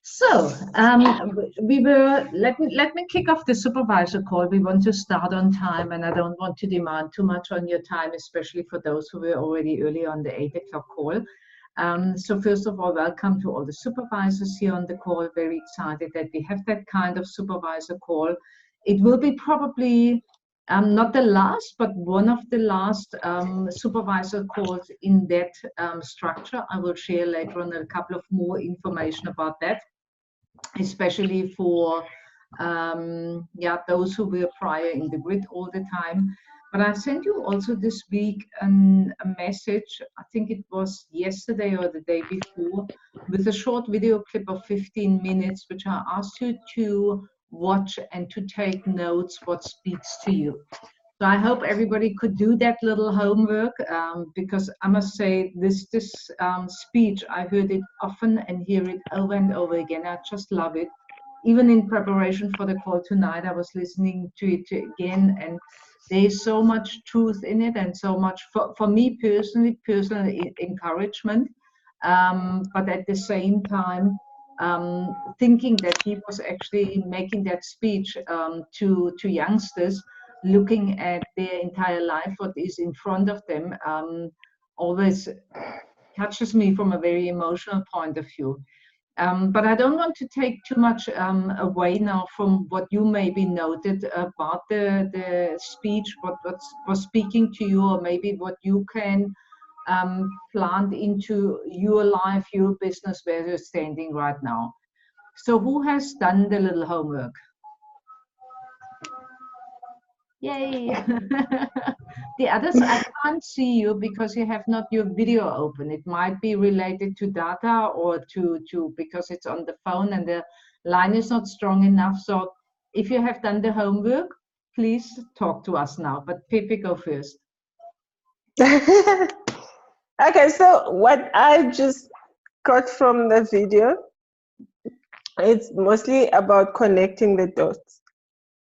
So let me kick off the supervisor call. We want to start on time, and I don't want to demand too much on your time, especially for those who were already early on the 8 o'clock call. So first of all, welcome to all the supervisors here on the call. Very excited that we have that kind of supervisor call. It will be probably not the last, but one of the last supervisor calls in that structure. I will share later on a couple of more information about that, especially for those who were prior in the grid all the time. But I sent you also this week a message, I think it was yesterday or the day before, with a short video clip of 15 minutes, which I asked you to watch and to take notes what speaks to you. So I hope everybody could do that little homework, because I must say this speech, I heard it often and hear it over and over again. I just love it. Even in preparation for the call tonight, I was listening to it again, and there's so much truth in it and so much, for me personally, personal encouragement. But at the same time, thinking that he was actually making that speech to youngsters, looking at their entire life, what is in front of them, always touches me from a very emotional point of view. But I don't want to take too much away now from what you maybe noted about the speech, what was speaking to you, or maybe what you can plant into your life, your business, where you're standing right now. So who has done the little homework? Yay! The others, I can't see you because you have not your video open. It might be related to data or to because it's on the phone and the line is not strong enough. So if you have done the homework, please talk to us now. But Pepe, go first. Okay, so what I just got from the video, it's mostly about connecting the dots.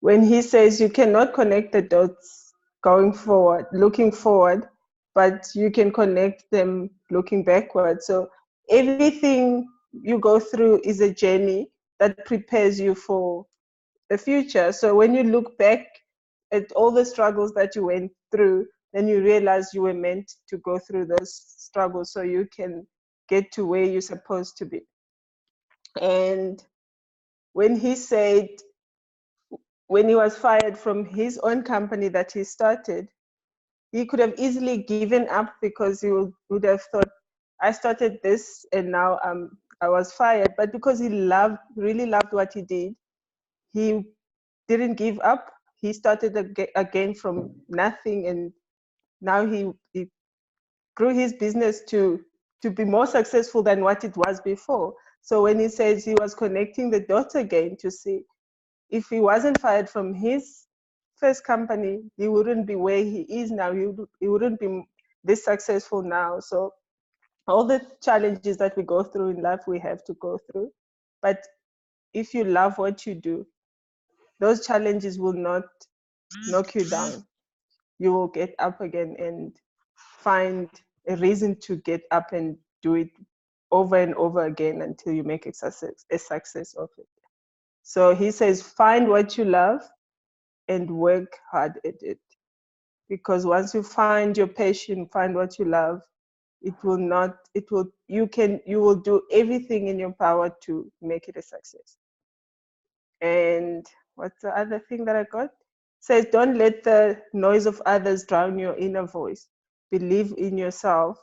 When he says you cannot connect the dots going forward, looking forward, but you can connect them looking backward. So everything you go through is a journey that prepares you for the future. So when you look back at all the struggles that you went through, then you realize you were meant to go through those struggles so you can get to where you're supposed to be. And when he said, when he was fired from his own company that he started, he could have easily given up because he would have thought, I started this and now I was fired. But because he really loved what he did, he didn't give up. He started again from nothing, and now he grew his business to be more successful than what it was before. So when he says he was connecting the dots again to see, if he wasn't fired from his first company, he wouldn't be where he is now. He wouldn't be this successful now. So all the challenges that we go through in life, we have to go through. But if you love what you do, those challenges will not knock you down. You will get up again and find a reason to get up and do it over and over again until you make a success of it. So he says, find what you love and work hard at it. Because once you find your passion, find what you love, you will do everything in your power to make it a success. And what's the other thing that I got? It says, don't let the noise of others drown your inner voice. Believe in yourself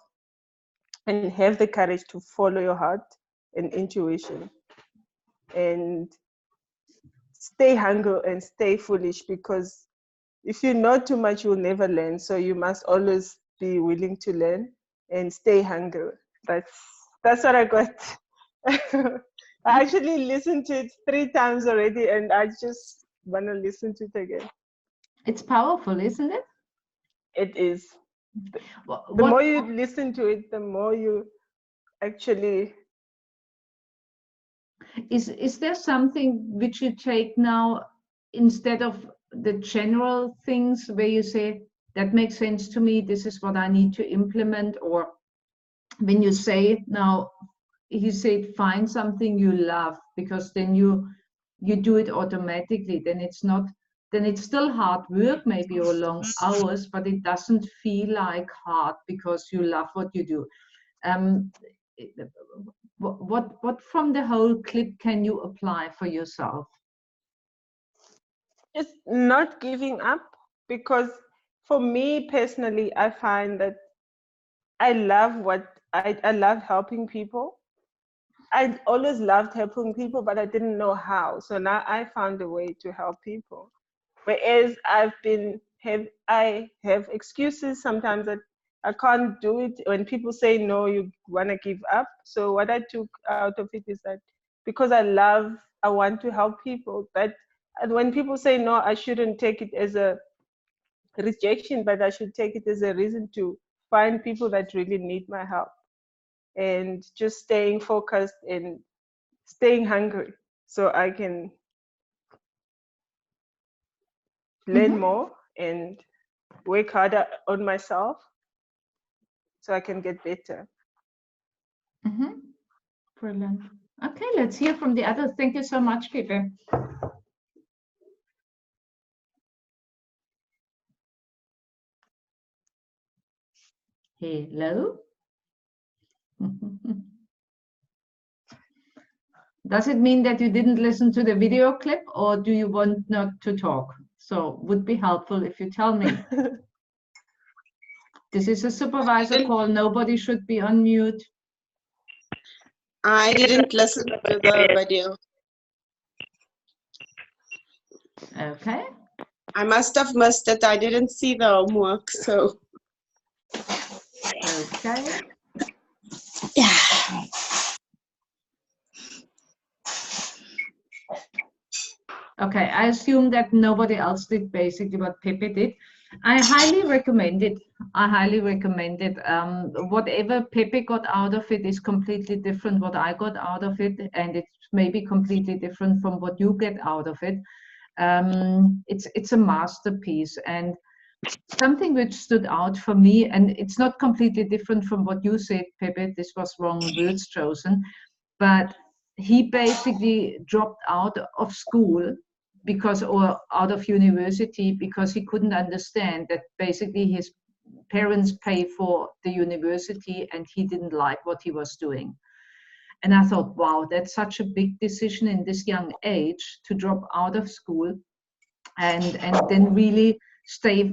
and have the courage to follow your heart and intuition. And stay hungry and stay foolish, because if you know too much, you'll never learn. So you must always be willing to learn and stay hungry. That's what I got. I actually listened to it 3 times already, and I just want to listen to it again. It's powerful, isn't it? It is. The more you listen to it, the more you actually... Is there something which you take now instead of the general things where you say, that makes sense to me, this is what I need to implement? Or when you say now, he said, find something you love, because then you do it automatically. Then it's still hard work, maybe, or long hours, but it doesn't feel like hard because you love what you do. What from the whole clip can you apply for yourself? It's not giving up, because for me personally, I find that I love I love helping people. I always loved helping people, but I didn't know how. So now I found a way to help people. Whereas I have excuses sometimes that I can't do it. When people say no, you want to give up. So what I took out of it is that because I want to help people. But when people say no, I shouldn't take it as a rejection, but I should take it as a reason to find people that really need my help, and just staying focused and staying hungry so I can learn more and work harder on myself so I can get better. Brilliant. Okay, let's hear from the others. Thank you so much, Pepe. Hello. Does it mean that you didn't listen to the video clip, or do you want not to talk? So would be helpful if you tell me. This is a supervisor call. Nobody should be on mute. I didn't listen to the video. Okay. I must have missed it. I didn't see the homework, so. Okay. Yeah. Okay, I assume that nobody else did basically what Pepe did. I highly recommend it. I highly recommend it. Whatever Pepe got out of it is completely different what I got out of it, and it's maybe completely different from what you get out of it. It's a masterpiece, and something which stood out for me, and it's not completely different from what you said, Pepe, this was wrong words chosen, but he basically dropped out of school or out of university because he couldn't understand that basically his parents pay for the university and he didn't like what he was doing. And I thought, wow, that's such a big decision in this young age to drop out of school and then really stay,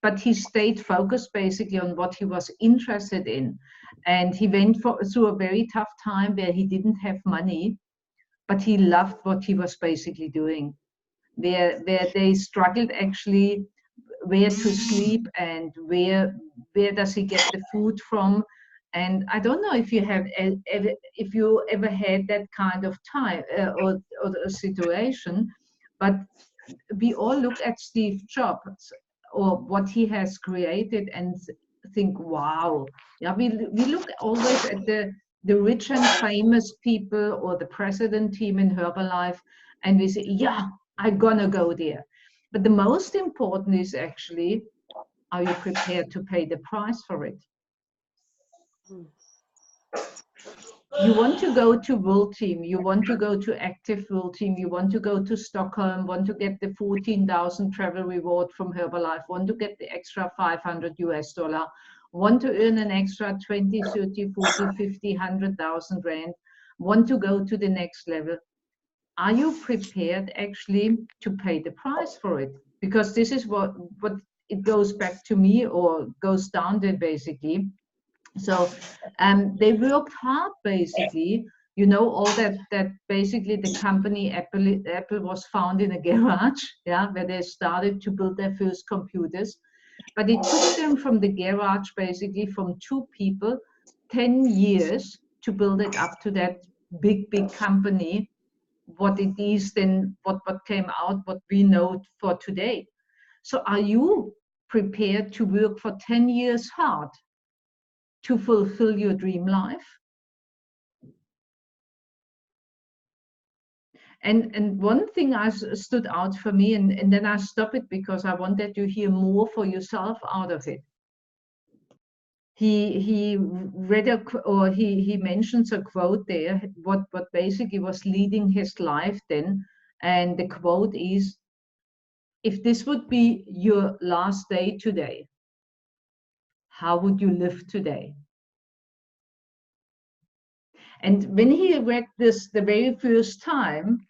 but he stayed focused basically on what he was interested in. And he went through a very tough time where he didn't have money, but he loved what he was basically doing. Where they struggled actually where to sleep and where does he get the food from. And I don't know if you ever had that kind of time or a situation, but we all look at Steve Jobs or what he has created and think, wow. Yeah, we look always at the rich and famous people or the president team in Herbalife, and we say, yeah, I'm gonna go there. But the most important is actually, are you prepared to pay the price for it? You want to go to World Team, you want to go to Active World Team, you want to go to Stockholm, want to get the 14,000 travel reward from Herbalife, want to get the extra $500, want to earn an extra 20, 30, 40, 50, 100,000 rand, want to go to the next level. Are you prepared actually to pay the price for it? Because this is what it goes back to me, or goes down to basically. So they worked hard basically, you know, all that basically the company Apple was found in a garage, yeah, where they started to build their first computers. But it took them from the garage basically from 2 people 10 years to build it up to that big company, what it is then, what came out, what we know for today. So are you prepared to work for 10 years hard to fulfill your dream life? And one thing stood out for me, and then I stopped it because I wanted to hear more for yourself out of it. he read or he mentions a quote there, what basically was leading his life then, and the quote is, if this would be your last day today, how would you live today? And when he read this the very first time,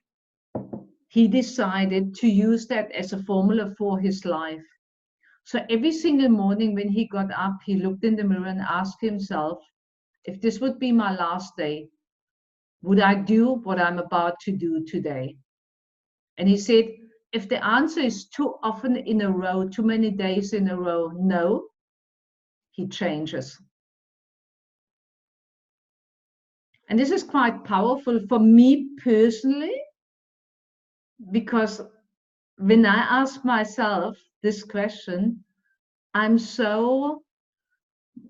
he decided to use that as a formula for his life. So every single morning when he got up, he looked in the mirror and asked himself, if this would be my last day, would I do what I'm about to do today? And he said, if the answer is too often in a row, too many days in a row, no, he changes. And this is quite powerful for me personally, because when I ask myself this question, I'm so,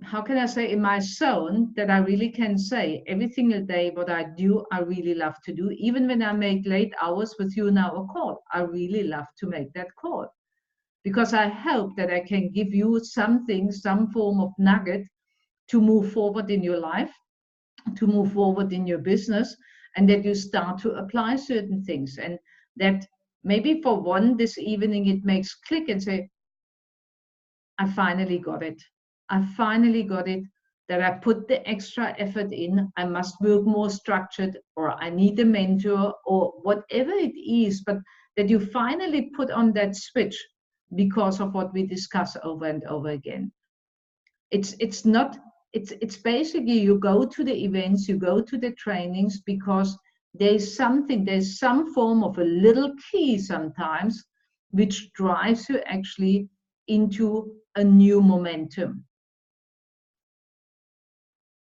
how can I say, in my zone, that I really can say every single day what I do, I really love to do. Even when I make late hours with you now a call, I really love to make that call, because I hope that I can give you something, some form of nugget to move forward in your life, to move forward in your business, and that you start to apply certain things. And that maybe for one this evening it makes click and say, I finally got it. I finally got it, that I put the extra effort in. I must work more structured, or I need a mentor, or whatever it is, but that you finally put on that switch because of what we discuss over and over again. It's basically, you go to the events, you go to the trainings because there's some form of a little key sometimes which drives you actually into a new momentum.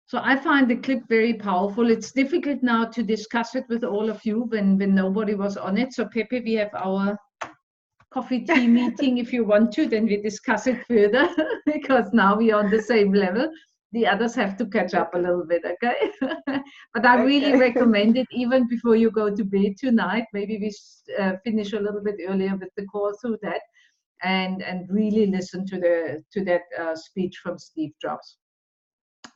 So I find the clip very powerful. It's difficult now to discuss it with all of you when nobody was on it. So Pepe, we have our coffee tea meeting. If you want to, then we discuss it further because now we are on the same level. The others have to catch up a little bit, okay? But I really recommend it even before you go to bed tonight. Maybe we finish a little bit earlier with the call through that, and really listen to that speech from Steve Jobs.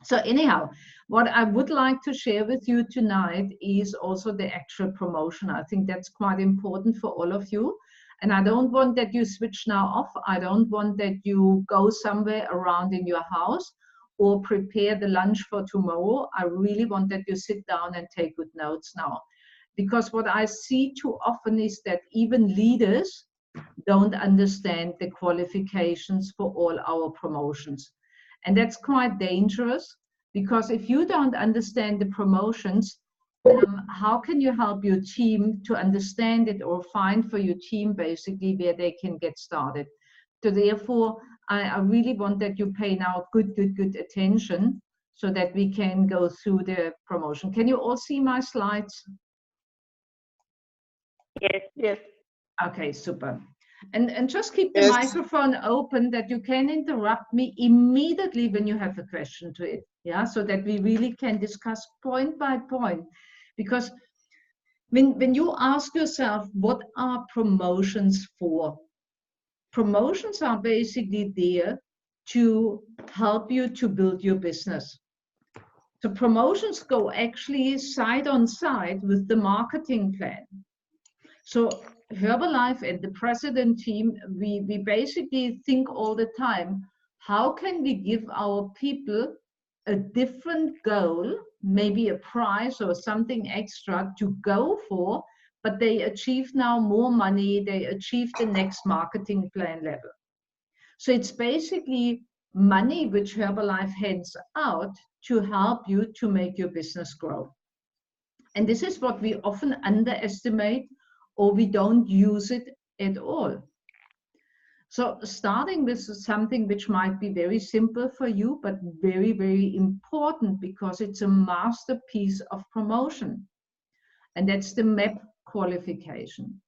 So anyhow, what I would like to share with you tonight is also the actual promotion. I think that's quite important for all of you. And I don't want that you switch now off. I don't want that you go somewhere around in your house or prepare the lunch for tomorrow. I really want that you sit down and take good notes now. Because what I see too often is that even leaders don't understand the qualifications for all our promotions. And that's quite dangerous, because if you don't understand the promotions, how can you help your team to understand it, or find for your team basically where they can get started? So therefore, I really want that you pay now good attention so that we can go through the promotion. Can you all see my slides? Yes. Yes. Okay, super. And just keep the microphone open, that you can interrupt me immediately when you have a question to it, yeah, so that we really can discuss point by point. Because when you ask yourself, what are promotions for? Promotions are basically there to help you to build your business. So promotions go actually side on side with the marketing plan. So Herbalife and the president team, we basically think all the time, how can we give our people a different goal, maybe a prize or something extra to go for, but they achieve now more money, they achieve the next marketing plan level. So it's basically money which Herbalife hands out to help you to make your business grow. And this is what we often underestimate, or we don't use it at all. So starting with something which might be very simple for you, but very, very important, because it's a masterpiece of promotion. And that's the MAP qualification.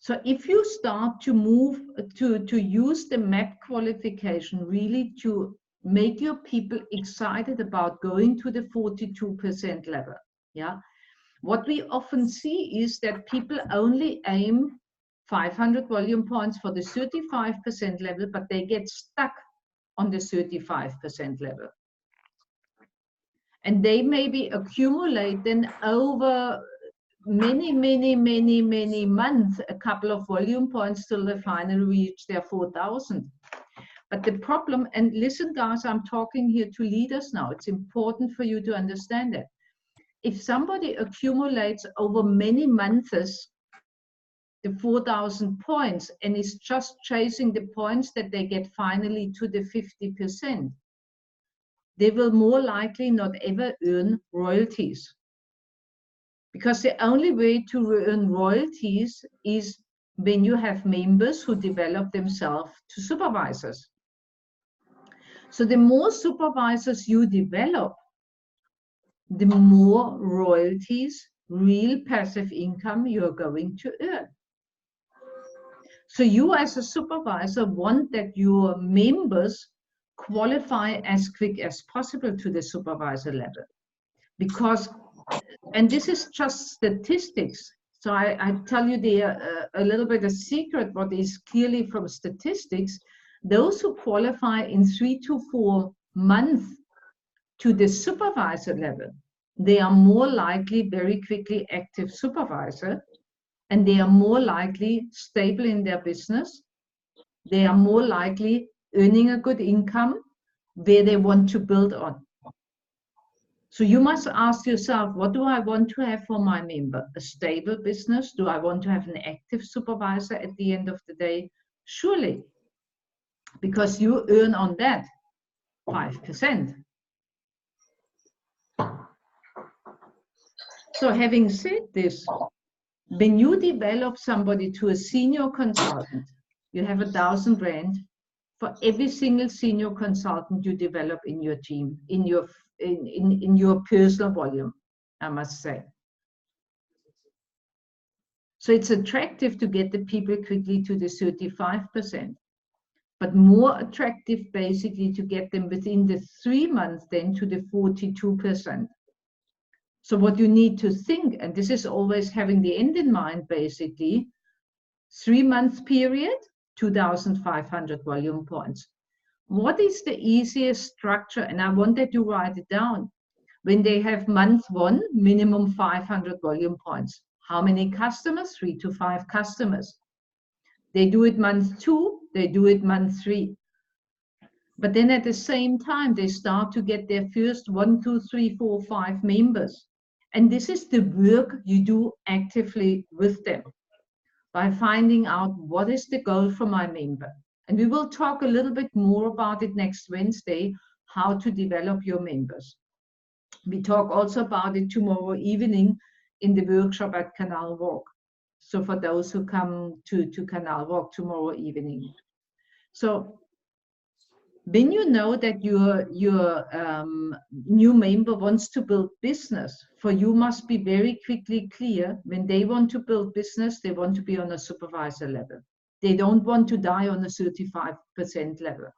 So if you start to move to use the MAP qualification really to make your people excited about going to the 42% level, yeah, what we often see is that people only aim 500 volume points for the 35% level, but they get stuck on the 35% level. And they maybe accumulate then over many months, a couple of volume points till they finally reach their 4,000. But the problem, and listen guys, I'm talking here to leaders now. It's important for you to understand that. If somebody accumulates over many months the 4,000 points and is just chasing the points that they get finally to the 50%, they will more likely not ever earn royalties. Because the only way to earn royalties is when you have members who develop themselves to supervisors. So the more supervisors you develop, the more royalties, real passive income you're going to earn. So you as a supervisor want that your members qualify as quick as possible to the supervisor level. Because, and this is just statistics, so I tell you a little bit of secret, what is clearly from statistics. Those who qualify in 3 to 4 months to the supervisor level, they are more likely very quickly active supervisor, and they are more likely stable in their business. They are more likely earning a good income where they want to build on. So you must ask yourself, what do I want to have for my member? A stable business? Do I want to have an active supervisor at the end of the day? Surely, because you earn on that 5%. So having said this, when you develop somebody to a senior consultant, you have 1,000 rand for every single senior consultant you develop in your team, in your personal volume, I must say. So it's attractive to get the people quickly to the 35%, but more attractive basically to get them within the 3 months then to the 42%. So what you need to think, and this is always having the end in mind basically, 3 month period, 2,500 volume points. What is the easiest structure? And I wanted to write it down. When they have month 1, minimum 500 volume points. How many customers? 3 to 5 customers. They do it month 2, they do it month 3. But then at the same time, they start to get their first 1, 2, 3, 4, 5 members. And this is the work you do actively with them by finding out what is the goal for my member. And we will talk a little bit more about it next Wednesday, how to develop your members. We talk also about it tomorrow evening in the workshop at Canal Walk. So for those who come to Canal Walk tomorrow evening. So when you know that your new member wants to build business, for you must be very quickly clear, when they want to build business, they want to be on a supervisor level. They don't want to die on a 35% level.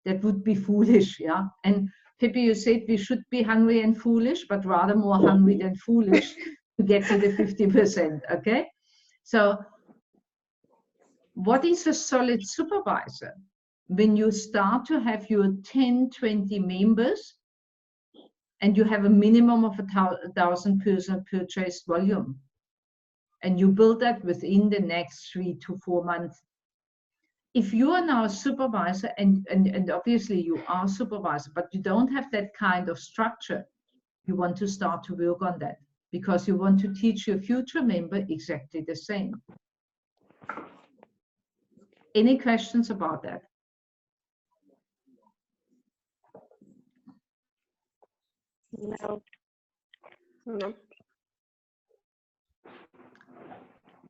That would be foolish, yeah? And Pippi, you said we should be hungry and foolish, but rather more hungry than foolish to get to the 50%, okay? So what is a solid supervisor? When you start to have your 10, 20 members and you have a minimum of 1,000 person purchase volume, and you build that within the next 3 to 4 months. If you are now a supervisor, and obviously you are a supervisor, but you don't have that kind of structure, you want to start to work on that because you want to teach your future member exactly the same. Any questions about that? No. No.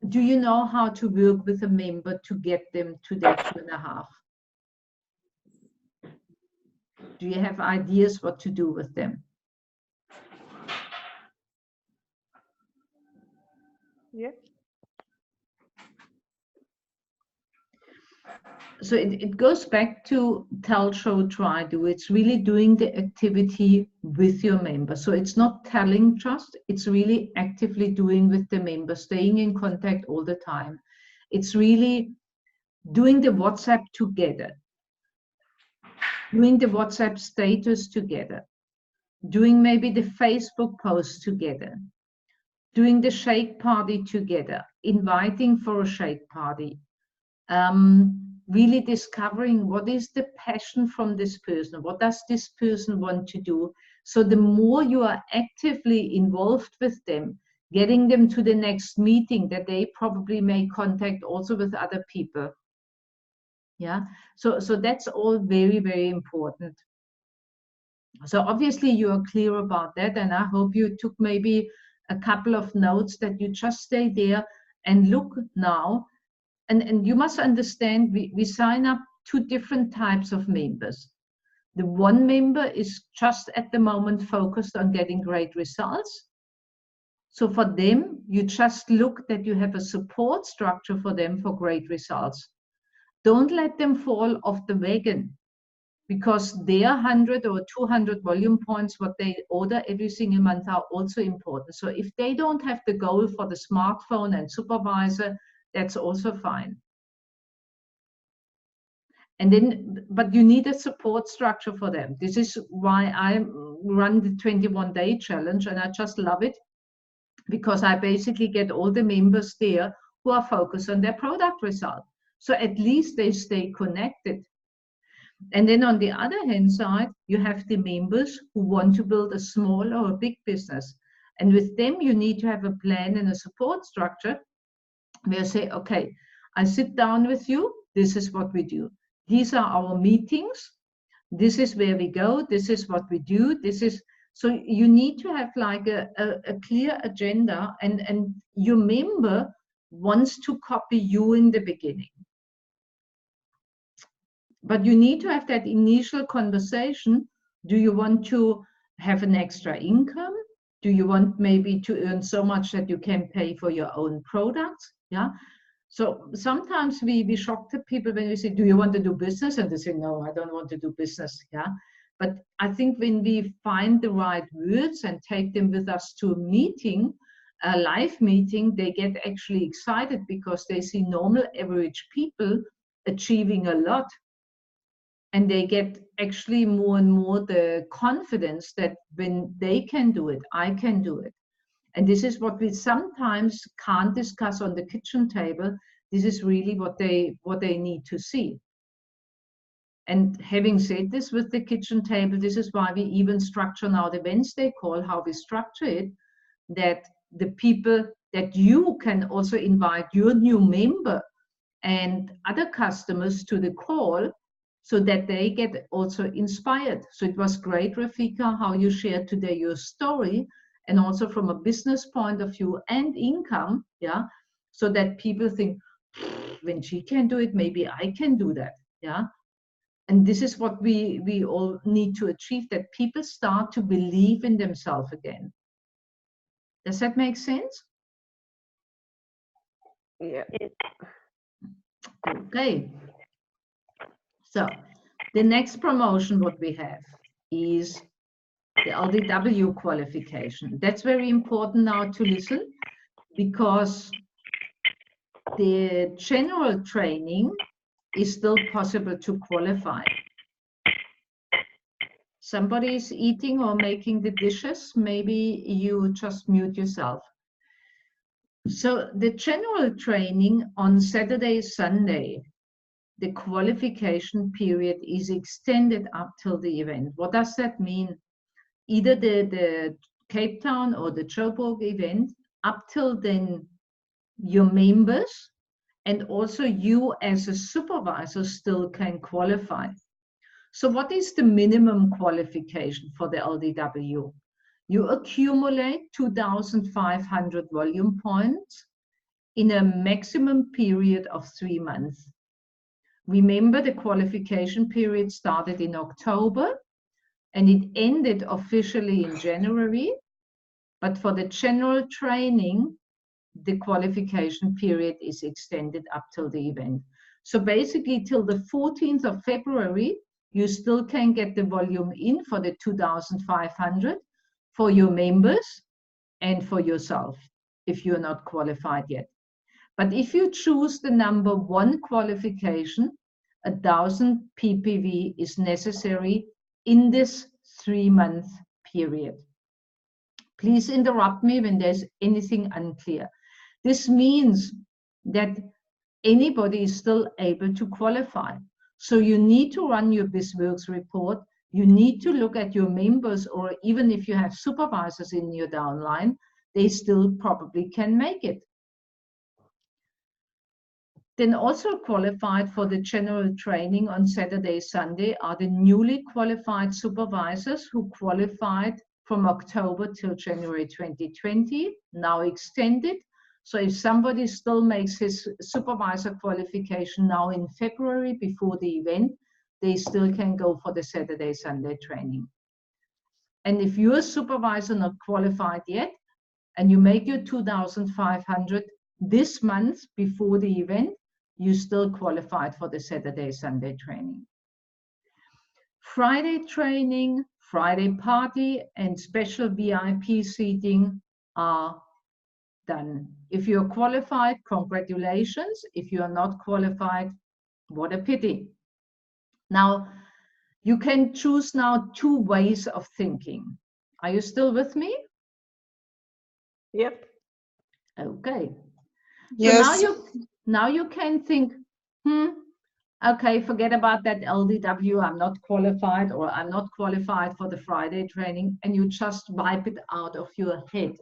Do you know how to work with a member to get them to that 2.5? Do you have ideas what to do with them? Yeah. So it goes back to tell, show, try, do. It's really doing the activity with your member. So it's not telling just, it's really actively doing with the member, staying in contact all the time. It's really doing the WhatsApp together. doing the WhatsApp status together, doing maybe the Facebook post together, doing the shake party together, inviting for a shake party, really discovering what is the passion from this person, what does this person want to do. So the more you are actively involved with them, getting them to the next meeting that they probably may contact also with other people. Yeah, so that's all very, very important. So obviously you are clear about that, and I hope you took maybe a couple of notes that you just stay there and look now. And you must understand, we sign up 2 different types of members. The one member is just at the moment focused on getting great results. So for them, you just look that you have a support structure for them for great results. Don't let them fall off the wagon, because their 100 or 200 volume points, what they order every single month, are also important. So if they don't have the goal for the smartphone and supervisor, that's also fine. And then, but you need a support structure for them. This is why I run the 21-day challenge, and I just love it, because I basically get all the members there who are focused on their product result. So at least they stay connected. And then on the other hand side, you have the members who want to build a small or a big business. And with them, you need to have a plan and a support structure where you say, okay, I sit down with you, this is what we do. These are our meetings, this is where we go, this is what we do, this is, so you need to have like a clear agenda, and your member wants to copy you in the beginning. But you need to have that initial conversation. Do you want to have an extra income? Do you want maybe to earn so much that you can pay for your own products? Yeah. So sometimes we shock the people when we say, do you want to do business? And they say, no, I don't want to do business. Yeah. But I think when we find the right words and take them with us to a meeting, a live meeting, they get actually excited because they see normal average people achieving a lot. And they get actually more and more the confidence that when they can do it, I can do it. And this is what we sometimes can't discuss on the kitchen table. This is really what they need to see. And having said this with the kitchen table, this is why we even structure now the Wednesday call, how we structure it, that the people that you can also invite your new member and other customers to the call, so that they get also inspired. So it was great, Rafika, how you shared today your story, and also from a business point of view and income, yeah, so that people think, when she can do it, maybe I can do that, yeah. And this is what we all need to achieve, that people start to believe in themselves again. Does that make sense? Yeah. Okay. So the next promotion what we have is the LDW qualification. That's very important now to listen, because the general training is still possible to qualify. Somebody is eating or making the dishes, maybe you just mute yourself. So the general training on Saturday, Sunday, the qualification period is extended up till the event. What does that mean? Either the Cape Town or the Joburg event, up till then, your members and also you as a supervisor still can qualify. So what is the minimum qualification for the LDW? You accumulate 2,500 volume points in a maximum period of 3 months. Remember, the qualification period started in October and it ended officially in January. But for the general training, the qualification period is extended up till the event. So basically till the 14th of February, you still can get the volume in for the 2,500 for your members and for yourself, if you're not qualified yet. But if you choose the number 1 qualification, 1,000 ppv is necessary in this 3-month period. Please interrupt me when there's anything unclear. This means that anybody is still able to qualify. So you need to run your BizWorks report. You need to look at your members, or even if you have supervisors in your downline, they still probably can make it. Then also qualified for the general training on Saturday, Sunday are the newly qualified supervisors who qualified from October till January 2020, now extended. So if somebody still makes his supervisor qualification now in February before the event, they still can go for the Saturday, Sunday training. And if you're a supervisor not qualified yet, and you make your 2,500 this month before the event, you still qualified for the Saturday, Sunday training. Friday training, Friday party, and special VIP seating are done. If you're qualified, congratulations. If you are not qualified, what a pity. Now, you can choose now 2 ways of thinking. Are you still with me? Yep. Okay. Yes. So now you can think, okay, forget about that LDW, I'm not qualified, or I'm not qualified for the Friday training, and you just wipe it out of your head.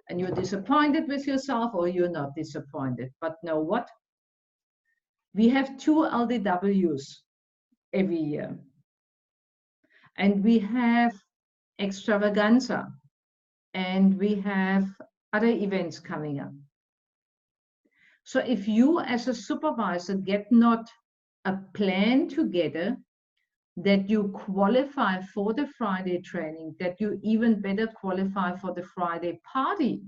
And you're disappointed with yourself, or you're not disappointed. But know what? We have 2 LDWs every year. And we have extravaganza, and we have other events coming up. So if you as a supervisor get not a plan together that you qualify for the Friday training, that you even better qualify for the Friday party,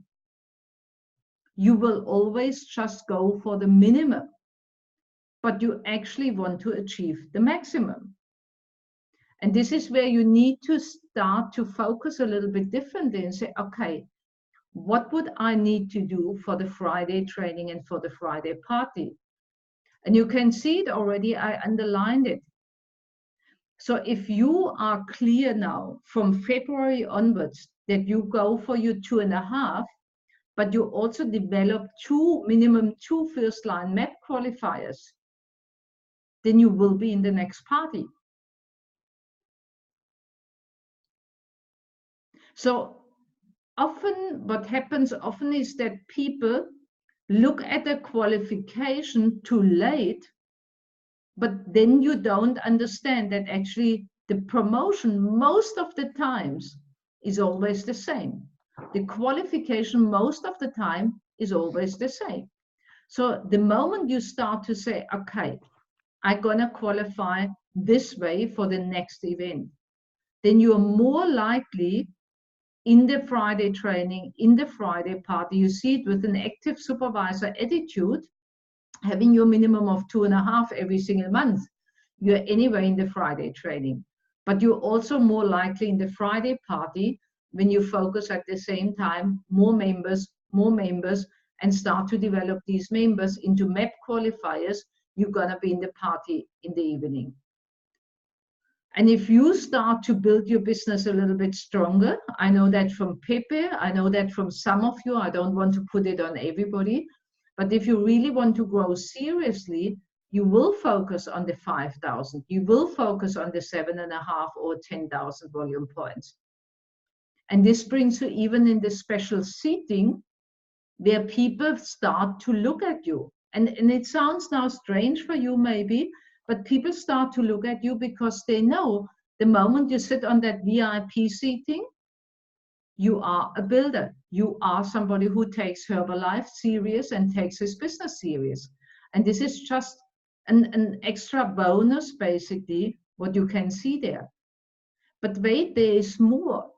you will always just go for the minimum, but you actually want to achieve the maximum. And this is where you need to start to focus a little bit differently and say, okay, what would I need to do for the Friday training and for the Friday party? And you can see it already, I underlined it. So if you are clear now from February onwards that you go for your 2.5, but you also develop minimum two first-line MEP qualifiers, then you will be in the next party. So often what happens often is that people look at the qualification too late, but then you don't understand that actually the promotion most of the times is always the same. The qualification most of the time is always the same. So the moment you start to say, okay, I'm gonna qualify this way for the next event, then you're more likely in the Friday training, in the Friday party, you see it with an active supervisor attitude, having your minimum of 2.5 every single month. You're anyway in the Friday training, but you're also more likely in the Friday party when you focus at the same time, more members, and start to develop these members into MEP qualifiers, you're gonna be in the party in the evening. And if you start to build your business a little bit stronger, I know that from Pepe, I know that from some of you, I don't want to put it on everybody, but if you really want to grow seriously, you will focus on the 5,000. You will focus on the 7.5 or 10,000 volume points. And this brings you even in the special seating where people start to look at you. And it sounds now strange for you maybe, but people start to look at you because they know the moment you sit on that VIP seating, you are a builder. You are somebody who takes Herbalife serious and takes his business serious. And this is just an extra bonus, basically, what you can see there. But wait, there is more.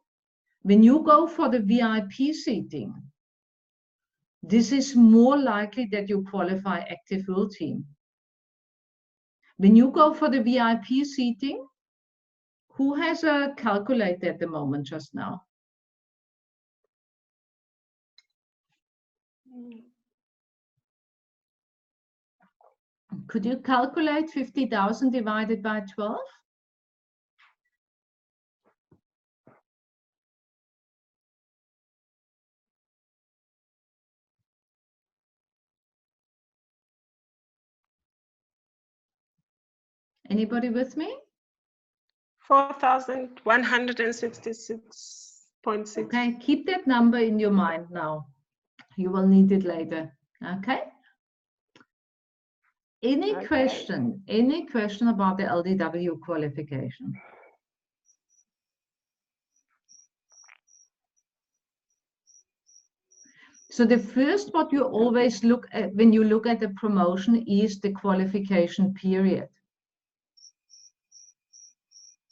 When you go for the VIP seating, this is more likely that you qualify Active World Team. When you go for the VIP seating, who has a calculator at the moment just now? Could you calculate 50,000 divided by 12? Anybody with me? 4,166.6. Okay, keep that number in your mind now. You will need it later. Okay. Any question about the LDW qualification? So the first, what you always look at when you look at the promotion is the qualification period.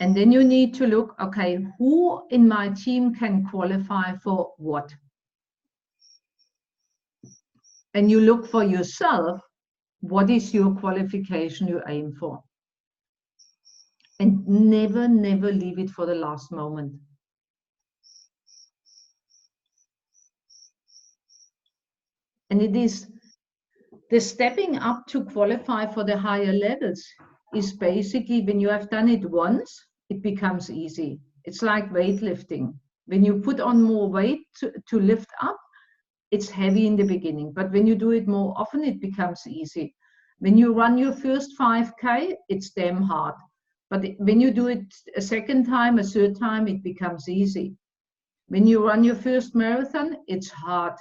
And then you need to look, okay, who in my team can qualify for what? And you look for yourself, what is your qualification you aim for? And never, never leave it for the last moment. And it is the stepping up to qualify for the higher levels is basically when you have done it once, it becomes easy. It's like weightlifting. When you put on more weight to lift up, it's heavy in the beginning. But when you do it more often, it becomes easy. When you run your first 5K, it's damn hard. But when you do it a second time, a third time, it becomes easy. When you run your first marathon, it's hard.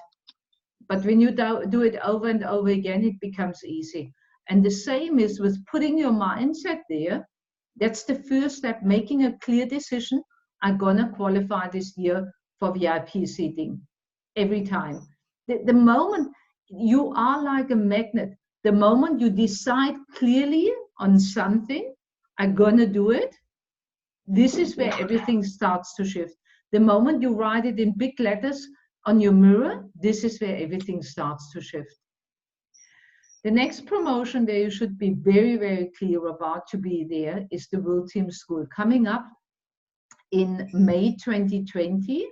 But when you do it over and over again, it becomes easy. And the same is with putting your mindset there. That's the first step, making a clear decision. I'm going to qualify this year for VIP seating every time. The moment you are like a magnet, the moment you decide clearly on something, I'm going to do it, this is where everything starts to shift. The moment you write it in big letters on your mirror, this is where everything starts to shift. The next promotion where you should be very, very clear about to be there is the World Team School coming up in May 2020.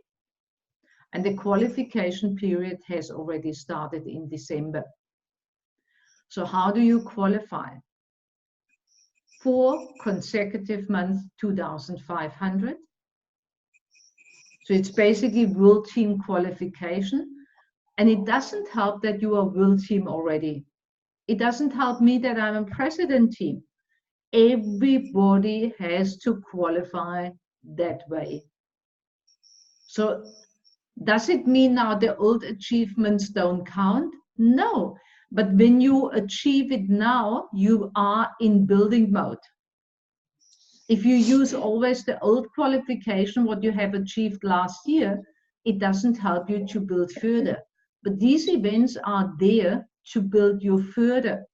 And the qualification period has already started in December. So how do you qualify? 4 consecutive months, 2,500. So it's basically World Team qualification. And it doesn't help that you are World Team already. It doesn't help me that I'm a President Team. Everybody has to qualify that way. So does it mean now the old achievements don't count? No. But when you achieve it now, you are in building mode. If you use always the old qualification, what you have achieved last year, it doesn't help you to build further. But these events are there to build you further.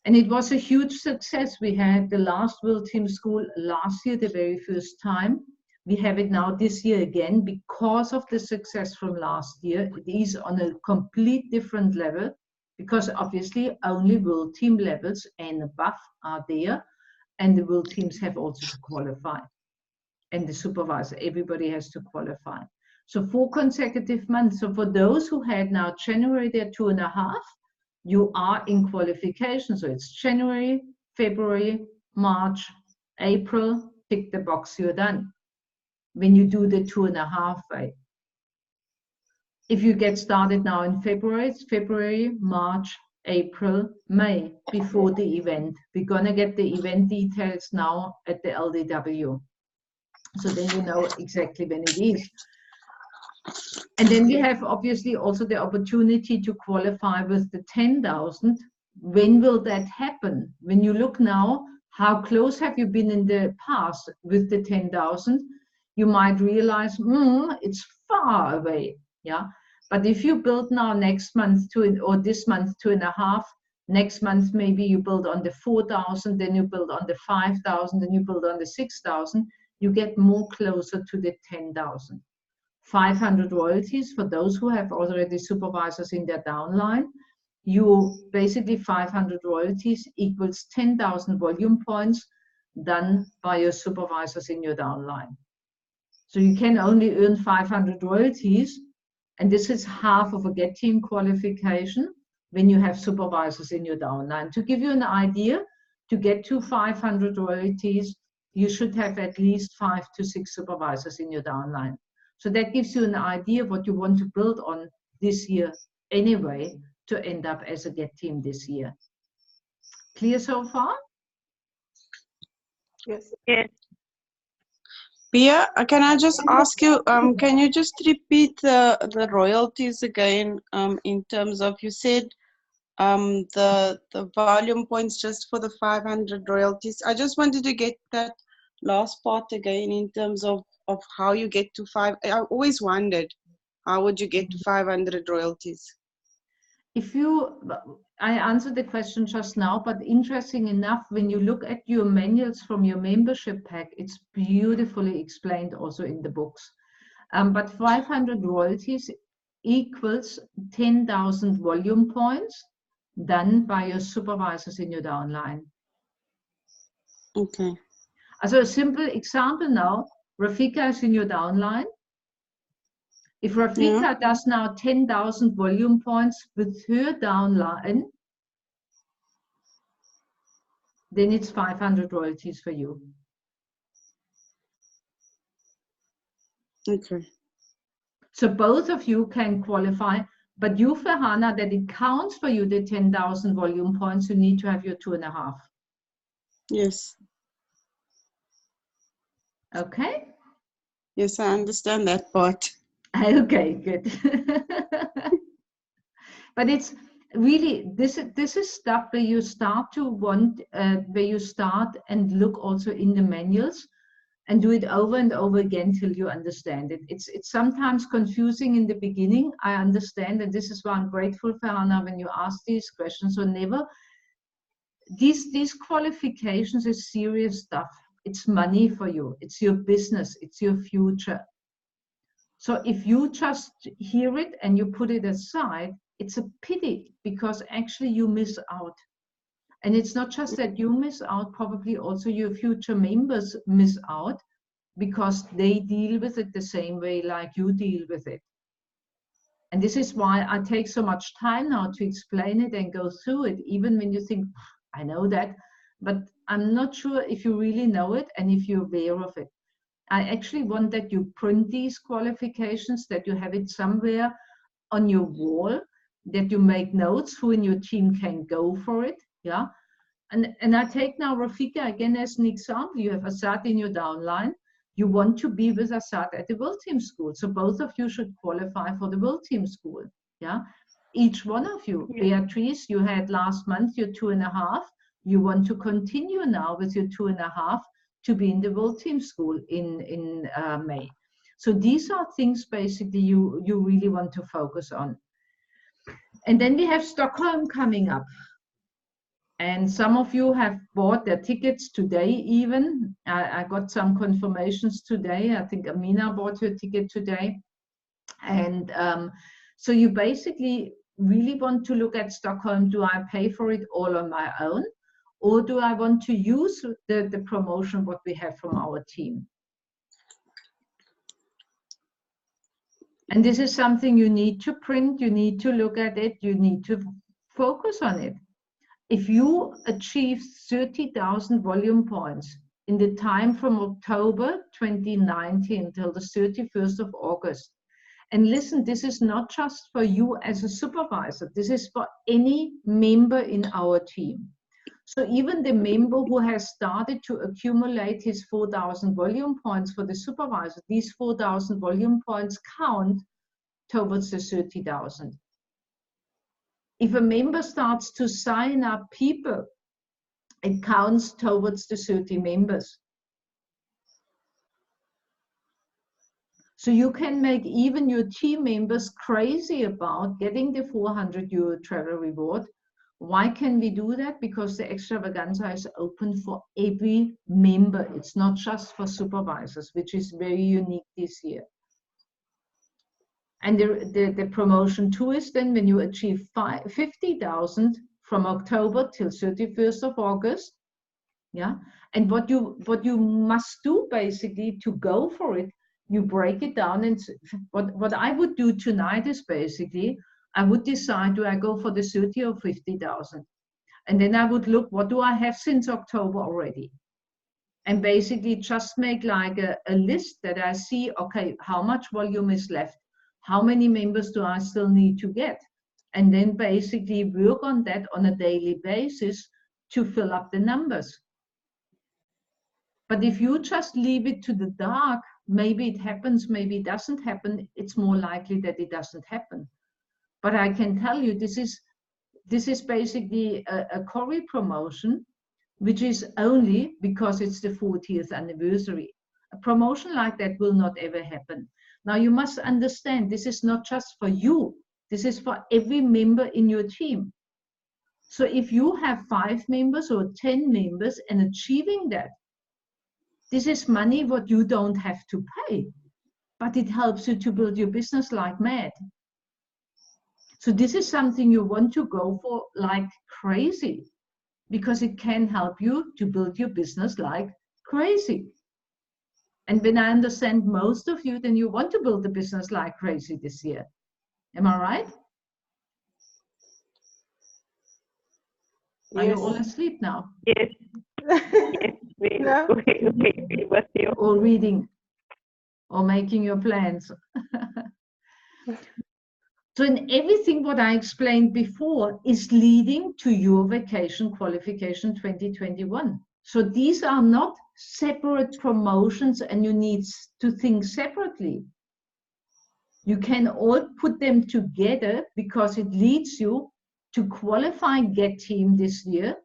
And it was a huge success. We had the last World Team School last year, the very first time. We have it now this year again because of the success from last year. It is on a complete different level because obviously only World Team levels and above are there. And the World Teams have also to qualify. And the supervisor, everybody has to qualify. So 4 consecutive months. So for those who had now January, they're 2.5, you are in qualification. So it's January, February, March, April, tick the box, you're done. When you do the 2.5 way. If you get started now in February, it's February, March, April, May, before the event. We're going to get the event details now at the LDW. So then you know exactly when it is. And then we have obviously also the opportunity to qualify with the 10,000. When will that happen? When you look now, how close have you been in the past with the 10,000? You might realize, it's far away. Yeah. But if you build now next month or this month 2.5, next month maybe you build on the 4,000, then you build on the 5,000, then you build on the 6,000, you get more closer to the 10,000. 500 royalties for those who have already supervisors in their downline. You basically 500 royalties equals 10,000 volume points done by your supervisors in your downline. So you can only earn 500 royalties, and this is half of a Get Team qualification. when you have supervisors in your downline. To give you an idea, to get to 500 royalties, you should have at least 5 to 6 supervisors in your downline. So that gives you an idea of what you want to build on this year anyway to end up as a Get team this year. Clear so far? Yes. Yes. Pia, can I just ask you, can you just repeat the royalties again, in terms of, you said the volume points just for the 500 royalties. I just wanted to get that last part again in terms of how you get to I always wondered, how would you get to 500 royalties? If you, I answered the question just now, but interesting enough, when you look at your manuals from your membership pack, it's beautifully explained also in the books. But 500 royalties equals 10,000 volume points done by your supervisors in your downline. Okay. So a simple example now, Rafika is in your downline. If Rafika does now 10,000 volume points with her downline, then it's 500 royalties for you. Okay. So both of you can qualify, but you, Farhana, that it counts for you the 10,000 volume points, you need to have your 2.5. Yes. Okay? Yes, I understand that part. Okay, good. But it's really, this is stuff where you start to want, where you start and look also in the manuals and do it over and over again till you understand it. It's sometimes confusing in the beginning, I understand, and this is why I'm grateful, Farhana, when you ask these questions. So never, these qualifications is serious stuff. It's money for you, it's your business, it's your future. So if you just hear it and you put it aside, it's a pity, because actually you miss out. And it's not just that you miss out, probably also your future members miss out, because they deal with it the same way like you deal with it. And this is why I take so much time now to explain it and go through it, even when you think, I know that, but I'm not sure if you really know it and if you're aware of it. I actually want that you print these qualifications, that you have it somewhere on your wall, that you make notes who in your team can go for it. Yeah. And I take now Rafika again as an example. You have Assad in your downline. You want to be with Assad at the World Team School. So both of you should qualify for the World Team School. Yeah. Each one of you. Yeah. Beatrice, you had last month your 2.5. You want to continue now with your 2.5 to be in the World Team School in May. So these are things basically you really want to focus on. And then we have Stockholm coming up. And some of you have bought their tickets today even. I got some confirmations today. I think Amina bought her ticket today. And so you basically really want to look at Stockholm. Do I pay for it all on my own? Or do I want to use the promotion what we have from our team? And this is something you need to print, you need to look at it, you need to focus on it. If you achieve 30,000 volume points in the time from October 2019 till the 31st of August, and listen, this is not just for you as a supervisor, this is for any member in our team. So even the member who has started to accumulate his 4,000 volume points for the supervisor, these 4,000 volume points count towards the 30,000. If a member starts to sign up people, it counts towards the 30 members. So you can make even your team members crazy about getting the 400 euro travel reward. Why can we do that? Because the extravaganza is open for every member. It's not just for supervisors, which is very unique this year. And the promotion too is then when you achieve 50,000 from October till 31st of August. Yeah. And what you must do basically to go for it, you break it down. And what I would do tonight is basically I would decide, do I go for the 30 or 50,000? And then I would look, what do I have since October already? And basically just make like a list that I see, okay, how much volume is left? How many members do I still need to get? And then basically work on that on a daily basis to fill up the numbers. But if you just leave it to the dark, maybe it happens, maybe it doesn't happen, it's more likely that it doesn't happen. But I can tell you, this is basically a Corrie promotion, which is only because it's the 40th anniversary. A promotion like that will not ever happen. Now you must understand, this is not just for you, this is for every member in your team. So if you have 5 members or 10 members and achieving that, this is money what you don't have to pay, but it helps you to build your business like mad. So this is something you want to go for like crazy, because it can help you to build your business like crazy. And when I understand most of you, then you want to build the business like crazy this year. Am I right? Are you all asleep now? Yes. Yes, we with you. Or reading, or making your plans. So in everything what I explained before is leading to your vacation qualification 2021. So these are not separate promotions and you need to think separately. You can all put them together because it leads you to qualify Get Team this year.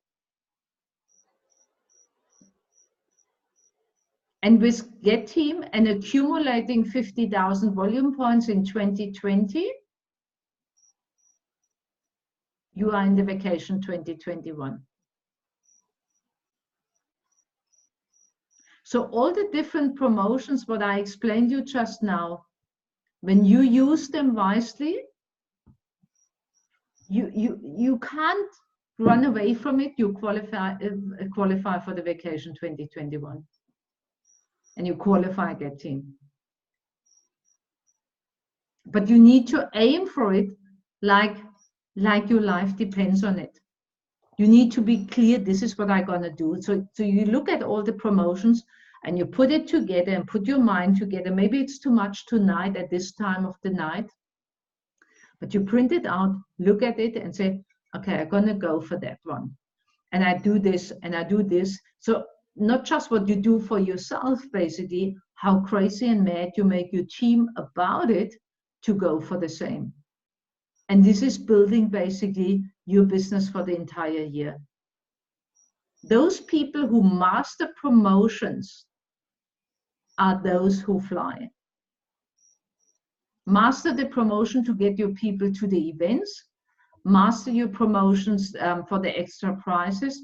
And with Get Team and accumulating 50,000 volume points in 2020, you are in the vacation 2021. So all the different promotions, what I explained you just now, when you use them wisely, you can't run away from it. You qualify for the vacation 2021. And you qualify Get Team. But you need to aim for it like your life depends on it. You need to be clear, this is what I'm gonna do. So you look at all the promotions and you put it together and put your mind together. Maybe it's too much tonight at this time of the night, but you print it out, look at it and say, okay, I'm gonna go for that one. And I do this and I do this. So not just what you do for yourself, basically, how crazy and mad you make your team about it to go for the same. And this is building basically your business for the entire year. Those people who master promotions are those who fly. Master the promotion to get your people to the events, master your promotions for the extra prizes,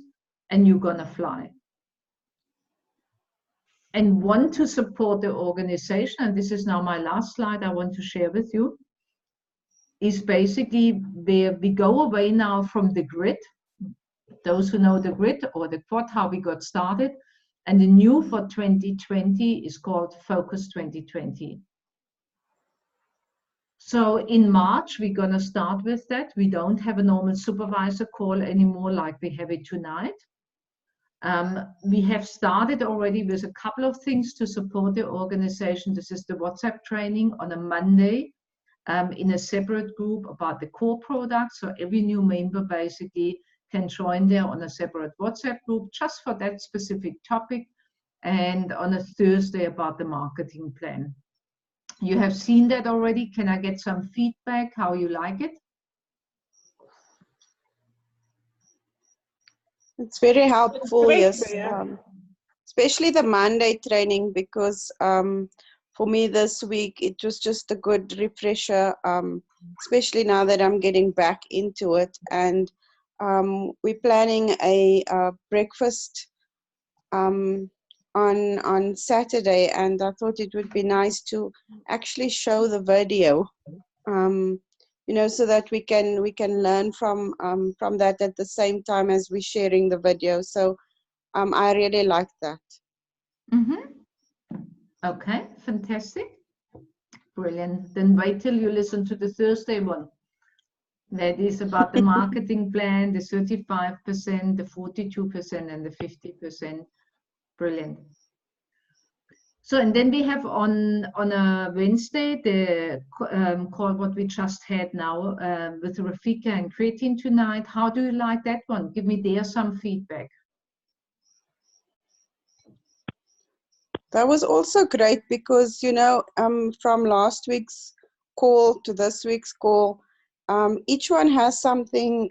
and you're gonna fly. And want to support the organization, and this is now my last slide I want to share with you, is basically where we go away now from the grid. Those who know the grid or the quad, how we got started, and the new for 2020 is called Focus 2020. So in March, we're gonna start with that. We don't have a normal supervisor call anymore like we have it tonight. We have started already with a couple of things to support the organization. This is the WhatsApp training on a Monday in a separate group about the core product. So every new member basically can join there on a separate WhatsApp group just for that specific topic, and on a Thursday about the marketing plan. You have seen that already. Can I get some feedback how you like it? It's very helpful, great, yes. Priya. Especially the Monday training, because for me this week it was just a good refresher, especially now that I'm getting back into it. And we're planning a breakfast on Saturday, and I thought it would be nice to actually show the video. You know, so that we can learn from that at the same time as we're sharing the video. So I really like that. Okay, fantastic. Brilliant. Then wait till you listen to the Thursday one. That is about the marketing plan, the 35%, the 42%, and the 50%. Brilliant. So, and then we have on a Wednesday the call what we just had now with Rafika and Creatine Tonight. How do you like that one? Give me there some feedback. That was also great because, you know, from last week's call to this week's call, each one has something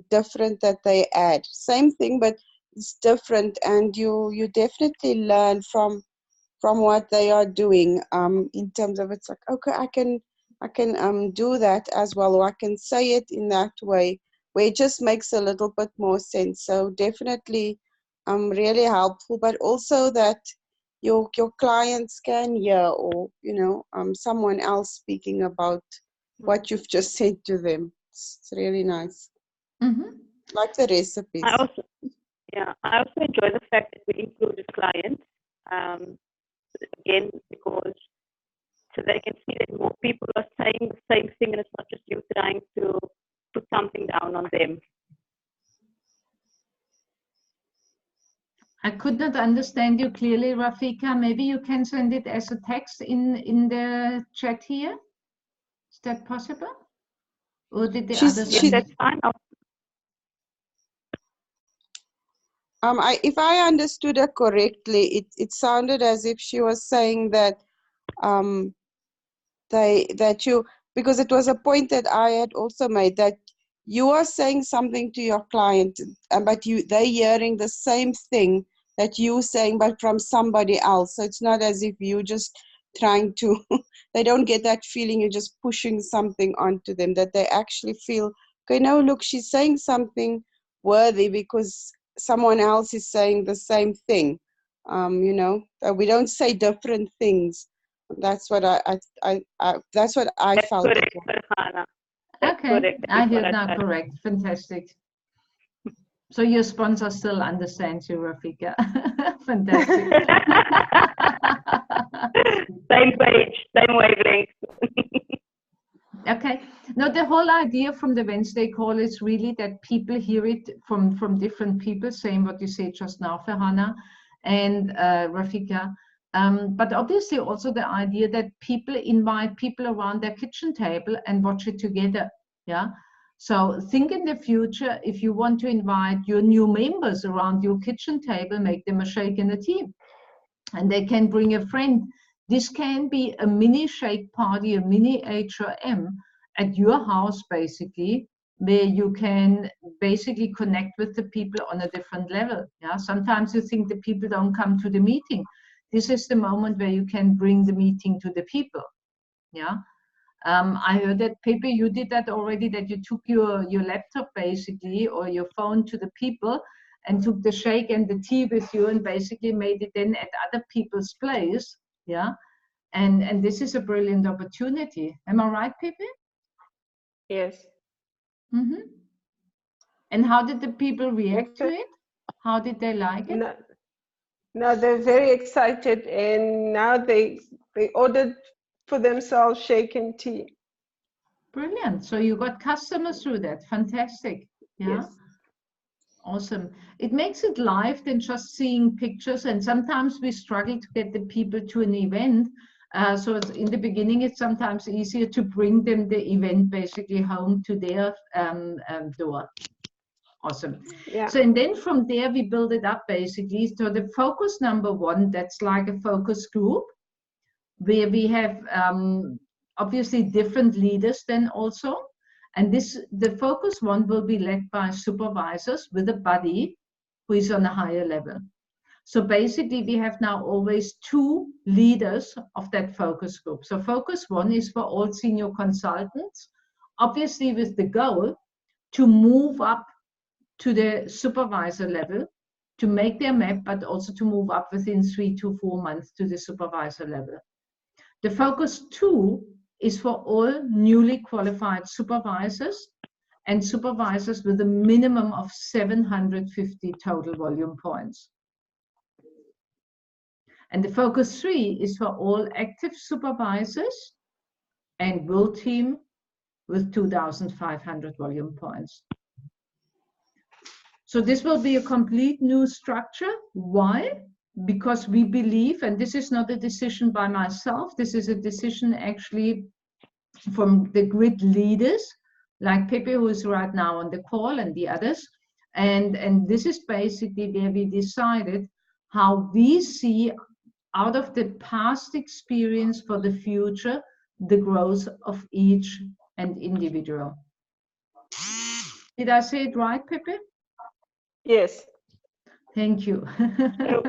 different that they add. Same thing, but it's different, and you definitely learn from what they are doing in terms of, it's like, okay, I can do that as well, or I can say it in that way, where it just makes a little bit more sense. So definitely really helpful, but also that your clients can hear, or you know, someone else speaking about what you've just said to them. It's really nice. Like the recipes. I also enjoy the fact that we included clients. Again, because so they can see that more people are saying the same thing, and it's not just you trying to put something down on them. I could not understand you clearly, Rafika. Maybe you can send it as a text in the chat here. Is that possible? Or did the others? Yes, that's fine. If I understood her correctly, it sounded as if she was saying that because it was a point that I had also made, that you are saying something to your client, but they're hearing the same thing that you're saying, but from somebody else. So it's not as if you just trying to, they don't get that feeling you're just pushing something onto them, that they actually feel, okay, no, look, she's saying something worthy because someone else is saying the same thing. You know, we don't say different things. That's what that's what I felt. Correct, Farhana. Okay, correct. I heard now correct. Fantastic. So your sponsor still understands you, Rafika. Fantastic. Same page, same wavelength. Okay. Now the whole idea from the Wednesday call is really that people hear it from different people, saying what you said just now, Farhana and Rafika. But obviously also the idea that people invite people around their kitchen table and watch it together. Yeah. So think in the future, if you want to invite your new members around your kitchen table, make them a shake and a tea. And they can bring a friend. This can be a mini shake party, a mini HRM at your house, basically, where you can basically connect with the people on a different level. Yeah. Sometimes you think the people don't come to the meeting. This is the moment where you can bring the meeting to the people. Yeah. I heard that, Pepe, you did that already, that you took your laptop basically, or your phone, to the people and took the shake and the tea with you and basically made it then at other people's place. Yeah. And this is a brilliant opportunity. Am I right, Pepe? Yes. And how did the people react to it? How did they like it? No, they're very excited, and now they ordered for themselves shake and tea. Brilliant. So you got customers through that. Fantastic. Yeah. Yes. Awesome. It makes it live than just seeing pictures. And sometimes we struggle to get the people to an event. So it's, in the beginning, it's sometimes easier to bring them the event basically home to their door. Awesome. Yeah. So, and then from there, we build it up basically. So the focus number one, that's like a focus group where we have obviously different leaders then also. And the focus one will be led by supervisors with a buddy who is on a higher level. So basically we have now always two leaders of that focus group. So focus one is for all senior consultants, obviously with the goal to move up to the supervisor level, to make their map, but also to move up within 3 to 4 months to the supervisor level. The focus two is for all newly qualified supervisors and supervisors with a minimum of 750 total volume points. And the focus three is for all active supervisors and will team with 2,500 volume points. So this will be a complete new structure. Why? Because we believe, and this is not a decision by myself, this is a decision actually from the grid leaders, like Pepe, who is right now on the call, and the others. And this is basically where we decided how we see out of the past experience for the future, the growth of each and individual. Did I say it right, Pepe? Yes. Thank you.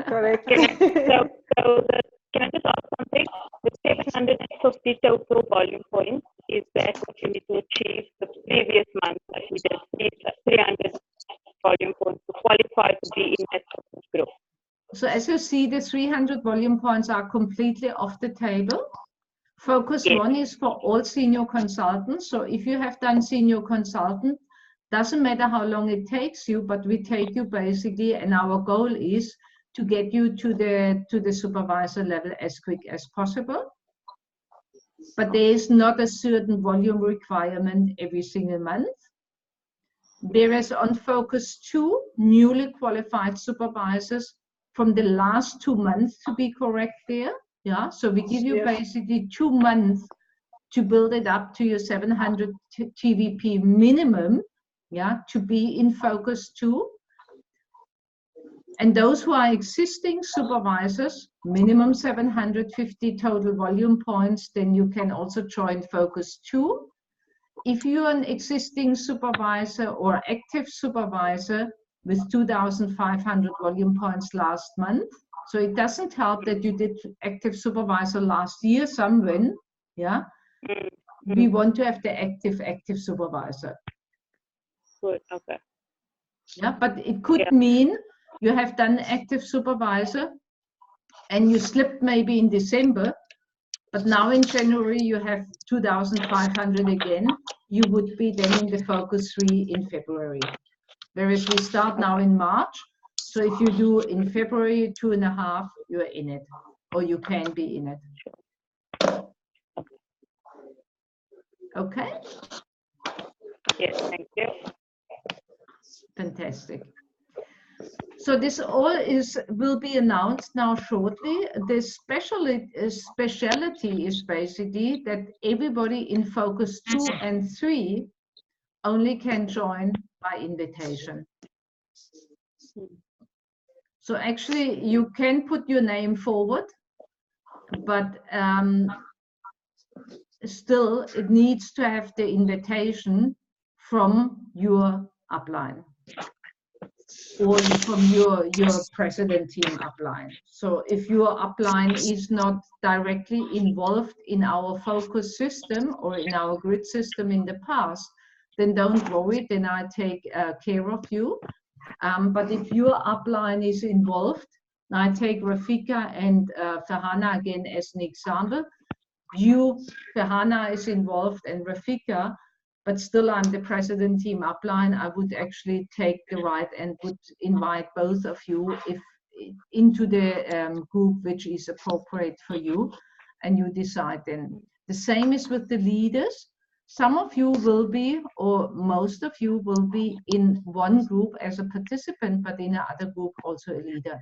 Correct. Can I just ask something? The 750 total volume points, is that what you need to achieve the previous month? Like we did 300 volume points to qualify to be in that focus group. So as you see, the 300 volume points are completely off the table. Focus Yes. 1 is for all senior consultants. So if you have done senior consultant, doesn't matter how long it takes you, but we take you basically, and our goal is to get you to the supervisor level as quick as possible. But there is not a certain volume requirement every single month. Whereas on focus 2, newly qualified supervisors from the last 2 months, to be correct there. Yeah, so we give you Yes. basically 2 months to build it up to your 700 TVP minimum, yeah, to be in focus 2. And those who are existing supervisors, minimum 750 total volume points, then you can also join focus 2. If you're an existing supervisor or active supervisor with 2,500 volume points last month, so it doesn't help that you did active supervisor last year, somewhen, yeah. We want to have the active supervisor. Good, okay. Yeah, but it could mean you have done active supervisor and you slipped maybe in December, but now in January you have 2,500 again. You would be then in the focus 3 in February. Whereas we start now in March. So if you do in February 2.5, you're in it, or you can be in it. Okay? Yes, thank you. Fantastic. So this all will be announced now shortly. The speciality is basically that everybody in focus 2 and 3 only can join by invitation. So actually you can put your name forward, but still it needs to have the invitation from your upline or from your president team upline. So if your upline is not directly involved in our focus system or in our grid system in the past, then don't worry, then I take care of you. But if your upline is involved, I take Rafika and Farhana again as an example. Farhana is involved and Rafika, but still I'm the president team upline. I would actually take the right and would invite both of you into the group which is appropriate for you, and you decide then. The same is with the leaders. Some of you will be, or most of you will be in one group as a participant, but in another group also a leader.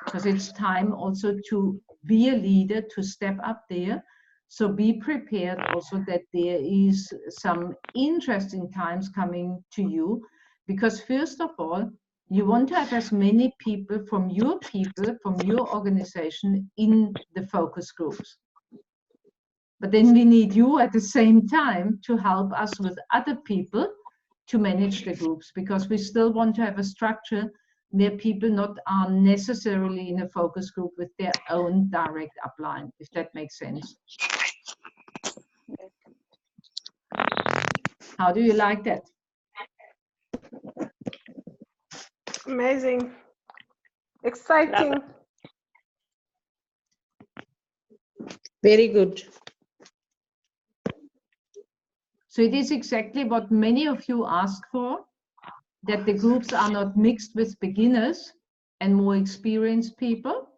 Because it's time also to be a leader, to step up there. So be prepared also that there is some interesting times coming to you, because first of all, you want to have as many people, from your organization in the focus groups. But then we need you at the same time to help us with other people to manage the groups, because we still want to have a structure where people not are necessarily in a focus group with their own direct upline, if that makes sense. How do you like that? Amazing. Exciting. Very good. So it is exactly what many of you ask for, that the groups are not mixed with beginners and more experienced people.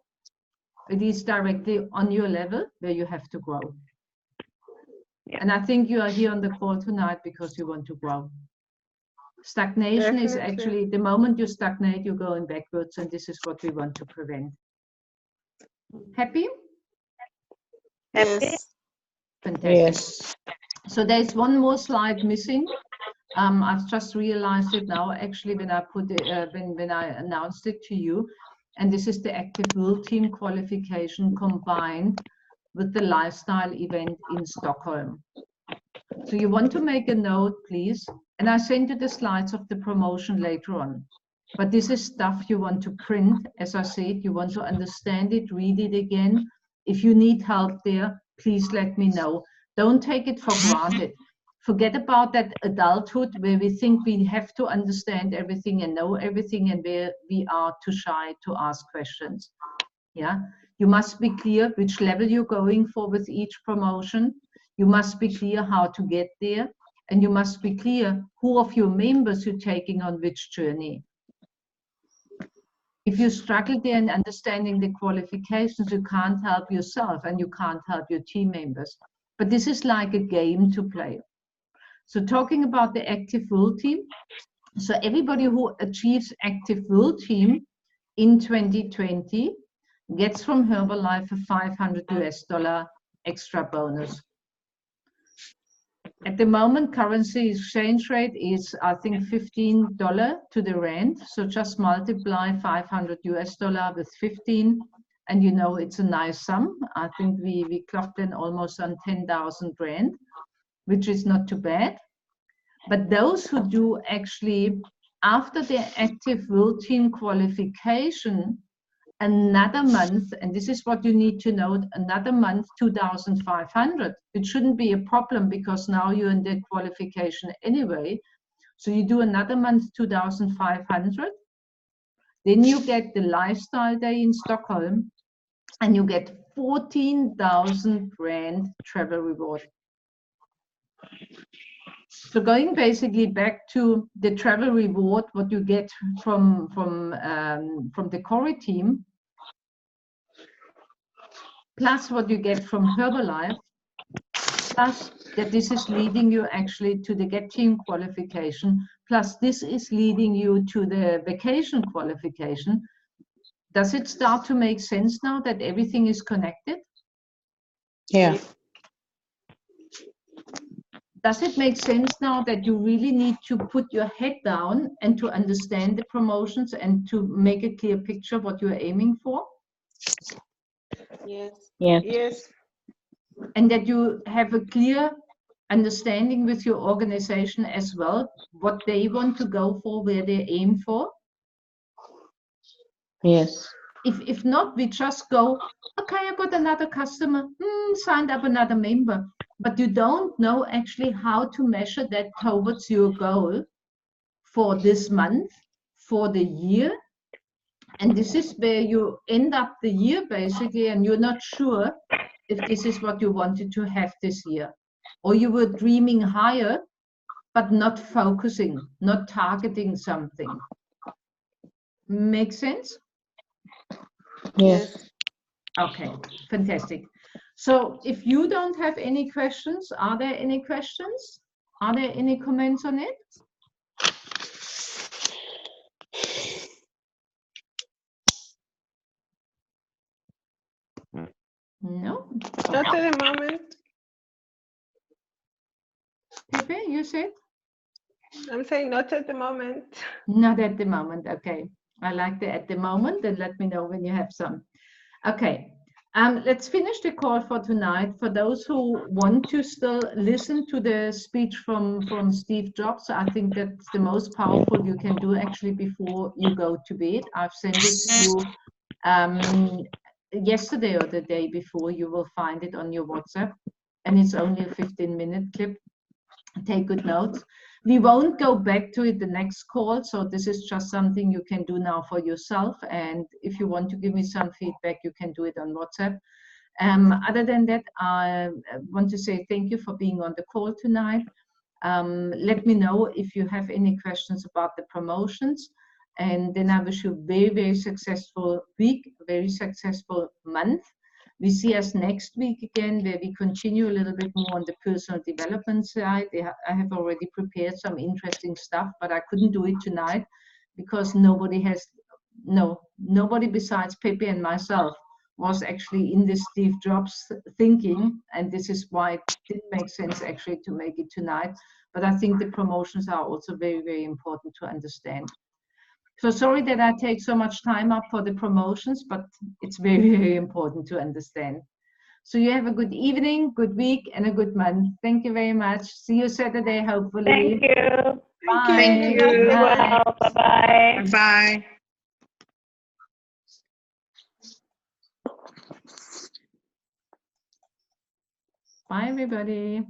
It is directly on your level where you have to grow. And I think you are here on the call tonight because you want to grow. Stagnation is Definitely. actually, the moment you stagnate, you're going backwards, and this is what we want to prevent. Happy? Yes. Fantastic. Yes. So there's one more slide missing. I've just realized it now, actually, when I put it, when I announced it to you. And this is the Active World Team qualification combined with the lifestyle event in Stockholm. So you want to make a note, please. And I send you the slides of the promotion later on. But this is stuff you want to print. As I said, you want to understand it, read it again. If you need help there, please let me know. Don't take it for granted. Forget about that adulthood where we think we have to understand everything and know everything, and where we are too shy to ask questions. Yeah, you must be clear which level you're going for with each promotion. You must be clear how to get there, and you must be clear who of your members you're taking on which journey. If you struggle there in understanding the qualifications, you can't help yourself and you can't help your team members. But this is like a game to play. So talking about the Active World Team, so everybody who achieves Active World Team in 2020 gets from Herbalife a $500 US extra bonus. At the moment, currency exchange rate is, I think, $15 to the rand. So just multiply $500 US with 15, and you know it's a nice sum. I think we clocked in almost on 10,000 rand, which is not too bad. But those who do actually, after their Active World Team qualification, another month, and this is what you need to know, another month, 2,500. It shouldn't be a problem because now you're in the qualification anyway. So you do another month, 2,500. Then you get the lifestyle day in Stockholm, and you get 14,000 rand travel reward. So going basically back to the travel reward, what you get from the Corey team, plus what you get from Herbalife, plus that this is leading you actually to the Get Team qualification, plus this is leading you to the vacation qualification. Does it start to make sense now that everything is connected? Yeah. Does it make sense now that you really need to put your head down and to understand the promotions and to make a clear picture of what you're aiming for? Yes. Yes. Yes. And that you have a clear understanding with your organization as well, what they want to go for, where they aim for? Yes. If not, we just go, okay, I got another customer, signed up another member. But you don't know actually how to measure that towards your goal for this month, for the year. And this is where you end up the year basically, and you're not sure if this is what you wanted to have this year. Or you were dreaming higher, but not focusing, not targeting something. Make sense? Yes. Okay, fantastic. So if you don't have any questions, are there any questions? Are there any comments on it? No? Not at the moment. Pepe, you said? I'm saying not at the moment. Not at the moment, okay. I like the at the moment, then let me know when you have some. Okay, let's finish the call for tonight. For those who want to still listen to the speech from Steve Jobs, I think that's the most powerful you can do actually before you go to bed. I've sent it to you yesterday or the day before. You will find it on your WhatsApp, and it's only a 15-minute clip. Take good notes. We won't go back to it the next call, so this is just something you can do now for yourself. And if you want to give me some feedback, you can do it on WhatsApp. Other than that, I want to say thank you for being on the call tonight. Let me know if you have any questions about the promotions. And then I wish you a very, very successful week, a very successful month. We see us next week again, where we continue a little bit more on the personal development side. I have already prepared some interesting stuff, but I couldn't do it tonight because nobody besides Pepe and myself was actually in this Steve Jobs thinking, and this is why it didn't make sense actually to make it tonight. But I think the promotions are also very, very important to understand. So sorry that I take so much time up for the promotions, but it's very, very important to understand. So you have a good evening, good week, and a good month. Thank you very much. See you Saturday, hopefully. Thank you. Bye. Thank you. Bye. Well, bye-bye. Bye. Bye, everybody.